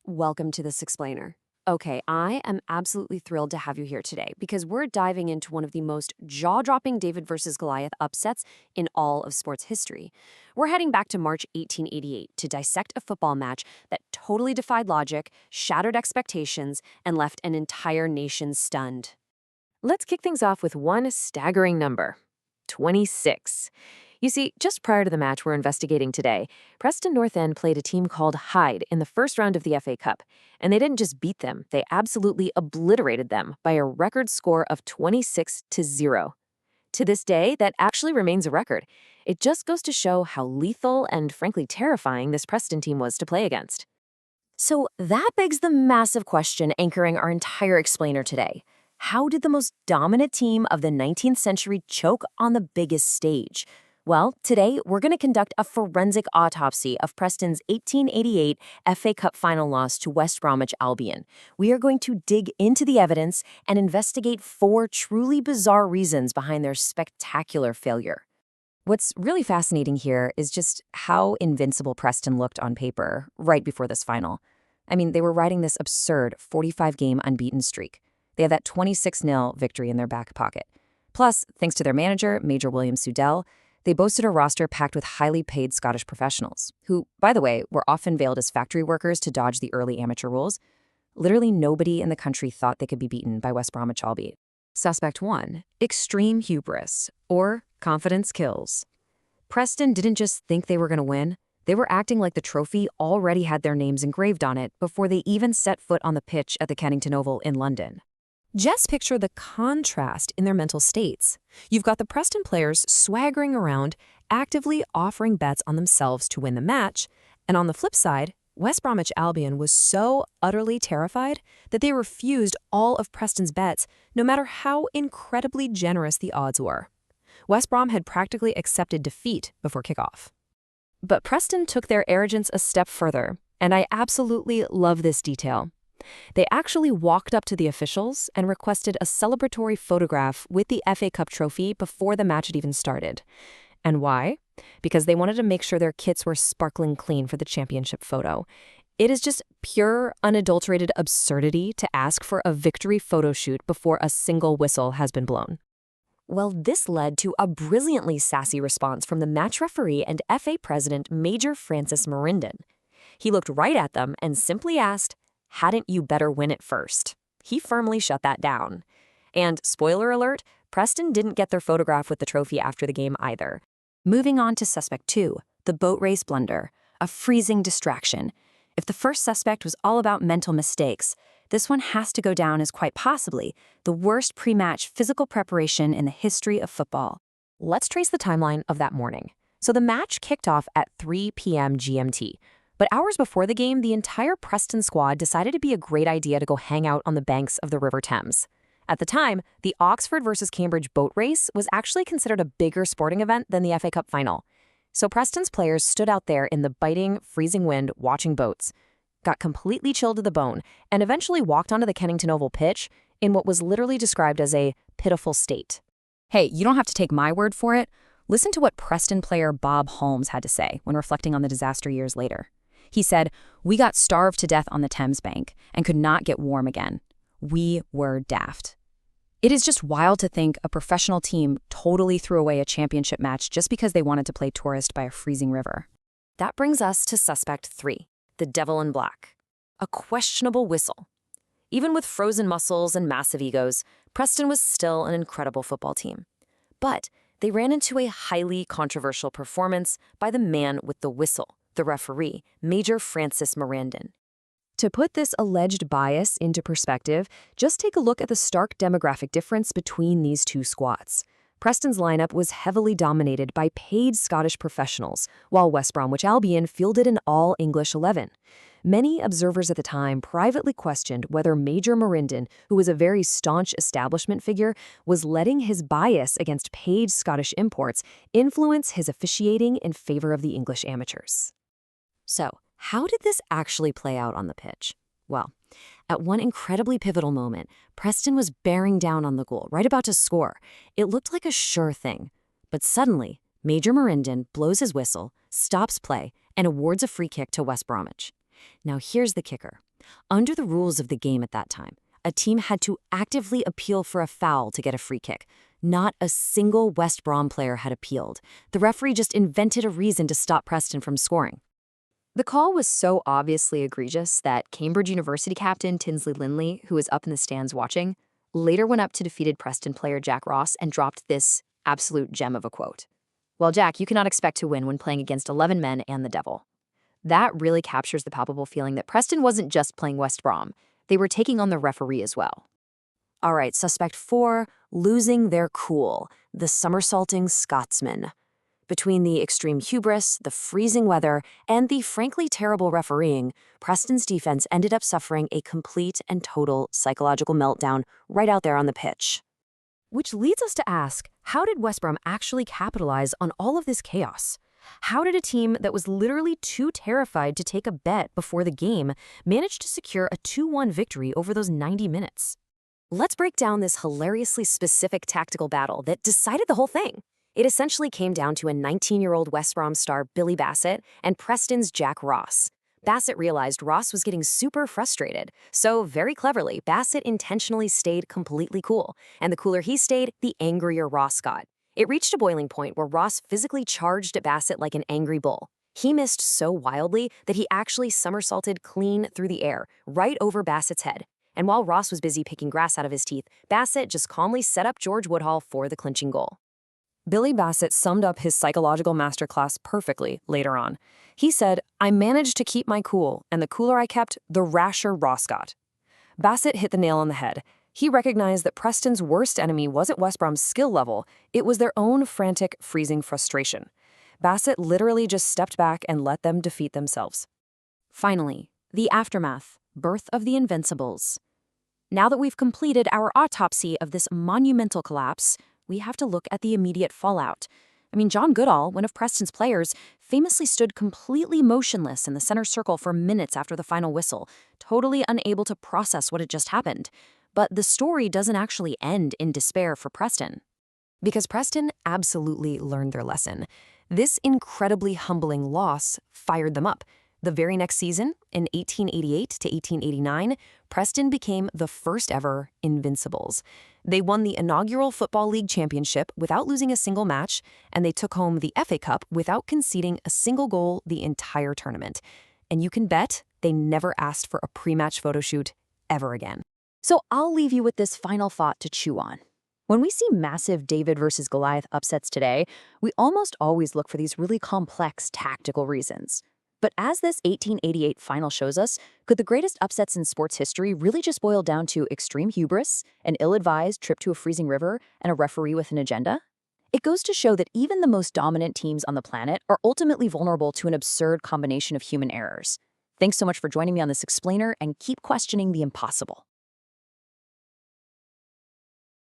Welcome to this explainer. Okay, I am absolutely thrilled to have you here today because we're diving into one of the most jaw-dropping David versus Goliath upsets in all of sports history. We're heading back to March 1888 to dissect a football match that totally defied logic, shattered expectations, and left an entire nation stunned. Let's kick things off with one staggering number: 26. You see, just prior to the match we're investigating today, Preston North End played a team called Hyde in the first round of the FA Cup, and they didn't just beat them, they absolutely obliterated them by a record score of 26-0. To this day, that actually remains a record. It just goes to show how lethal and frankly terrifying this Preston team was to play against. So that begs the massive question anchoring our entire explainer today. How did the most dominant team of the 19th century choke on the biggest stage? Well, today we're going to conduct a forensic autopsy of Preston's 1888 FA Cup final loss to West Bromwich Albion. We are going to dig into the evidence and investigate 4 truly bizarre reasons behind their spectacular failure. What's really fascinating here is just how invincible Preston looked on paper right before this final. I mean, they were riding this absurd 45-game unbeaten streak. They had that 26-0 victory in their back pocket. Plus, thanks to their manager, Major William Sudell, they boasted a roster packed with highly paid Scottish professionals, who, by the way, were often veiled as factory workers to dodge the early amateur rules. Literally nobody in the country thought they could be beaten by West Bromwich Albion. Suspect 1. Extreme hubris, or confidence kills. Preston didn't just think they were going to win. They were acting like the trophy already had their names engraved on it before they even set foot on the pitch at the Kennington Oval in London. Just picture the contrast in their mental states. You've got the Preston players swaggering around, actively offering bets on themselves to win the match, and on the flip side, West Bromwich Albion was so utterly terrified that they refused all of Preston's bets, no matter how incredibly generous the odds were. West Brom had practically accepted defeat before kickoff. But Preston took their arrogance a step further, and I absolutely love this detail. They actually walked up to the officials and requested a celebratory photograph with the FA Cup trophy before the match had even started. And why? Because they wanted to make sure their kits were sparkling clean for the championship photo. It is just pure, unadulterated absurdity to ask for a victory photo shoot before a single whistle has been blown. Well, this led to a brilliantly sassy response from the match referee and FA president, Major Francis Merindon. He looked right at them and simply asked, "Hadn't you better win it first?" He firmly shut that down. And spoiler alert, Preston didn't get their photograph with the trophy after the game either. Moving on to suspect 2, the boat race blunder, a freezing distraction. If the first suspect was all about mental mistakes, this one has to go down as quite possibly the worst pre-match physical preparation in the history of football. Let's trace the timeline of that morning. So the match kicked off at 3 p.m. GMT. But hours before the game, the entire Preston squad decided it'd be a great idea to go hang out on the banks of the River Thames. At the time, the Oxford versus Cambridge boat race was actually considered a bigger sporting event than the FA Cup final. So Preston's players stood out there in the biting, freezing wind watching boats, got completely chilled to the bone, and eventually walked onto the Kennington Oval pitch in what was literally described as a pitiful state. Hey, you don't have to take my word for it. Listen to what Preston player Bob Holmes had to say when reflecting on the disaster years later. He said, "We got starved to death on the Thames bank and could not get warm again. We were daft." It is just wild to think a professional team totally threw away a championship match just because they wanted to play tourist by a freezing river. That brings us to suspect 3, the devil in black. A questionable whistle. Even with frozen muscles and massive egos, Preston was still an incredible football team. But they ran into a highly controversial performance by the man with the whistle, the referee, Major Francis Merindon. To put this alleged bias into perspective, just take a look at the stark demographic difference between these two squads. Preston's lineup was heavily dominated by paid Scottish professionals, while West Bromwich Albion fielded an all-English 11. Many observers at the time privately questioned whether Major Merindon, who was a very staunch establishment figure, was letting his bias against paid Scottish imports influence his officiating in favor of the English amateurs. So, how did this actually play out on the pitch? Well, at one incredibly pivotal moment, Preston was bearing down on the goal, right about to score. It looked like a sure thing. But suddenly, Major Merindon blows his whistle, stops play, and awards a free kick to West Bromwich. Now here's the kicker. Under the rules of the game at that time, a team had to actively appeal for a foul to get a free kick. Not a single West Brom player had appealed. The referee just invented a reason to stop Preston from scoring. The call was so obviously egregious that Cambridge University captain Tinsley Lindley, who was up in the stands watching, later went up to defeated Preston player Jack Ross and dropped this absolute gem of a quote. "Well, Jack, you cannot expect to win when playing against 11 men and the devil." That really captures the palpable feeling that Preston wasn't just playing West Brom. They were taking on the referee as well. All right, suspect 4, losing their cool, the somersaulting Scotsman. Between the extreme hubris, the freezing weather, and the frankly terrible refereeing, Preston's defense ended up suffering a complete and total psychological meltdown right out there on the pitch. Which leads us to ask, how did West Brom actually capitalize on all of this chaos? How did a team that was literally too terrified to take a bet before the game manage to secure a 2-1 victory over those 90 minutes? Let's break down this hilariously specific tactical battle that decided the whole thing. It essentially came down to a 19-year-old West Brom star Billy Bassett and Preston's Jack Ross. Bassett realized Ross was getting super frustrated, so very cleverly, Bassett intentionally stayed completely cool, and the cooler he stayed, the angrier Ross got. It reached a boiling point where Ross physically charged at Bassett like an angry bull. He missed so wildly that he actually somersaulted clean through the air, right over Bassett's head. And while Ross was busy picking grass out of his teeth, Bassett just calmly set up George Woodhall for the clinching goal. Billy Bassett summed up his psychological masterclass perfectly later on. He said, "I managed to keep my cool, and the cooler I kept, the rasher Ross got." Bassett hit the nail on the head. He recognized that Preston's worst enemy wasn't West Brom's skill level, it was their own frantic, freezing frustration. Bassett literally just stepped back and let them defeat themselves. Finally, the aftermath, birth of the Invincibles. Now that we've completed our autopsy of this monumental collapse, we have to look at the immediate fallout. John Goodall, one of Preston's players, famously stood completely motionless in the center circle for minutes after the final whistle, totally unable to process what had just happened. But the story doesn't actually end in despair for Preston. Because Preston absolutely learned their lesson. This incredibly humbling loss fired them up. The very next season, in 1888 to 1889, Preston became the first ever Invincibles. They won the inaugural Football League Championship without losing a single match, and they took home the FA Cup without conceding a single goal the entire tournament. And you can bet they never asked for a pre-match photo shoot ever again. So I'll leave you with this final thought to chew on. When we see massive David versus Goliath upsets today, we almost always look for these really complex tactical reasons. But as this 1888 final shows us, could the greatest upsets in sports history really just boil down to extreme hubris, an ill-advised trip to a freezing river, and a referee with an agenda? It goes to show that even the most dominant teams on the planet are ultimately vulnerable to an absurd combination of human errors. Thanks so much for joining me on this explainer, and keep questioning the impossible.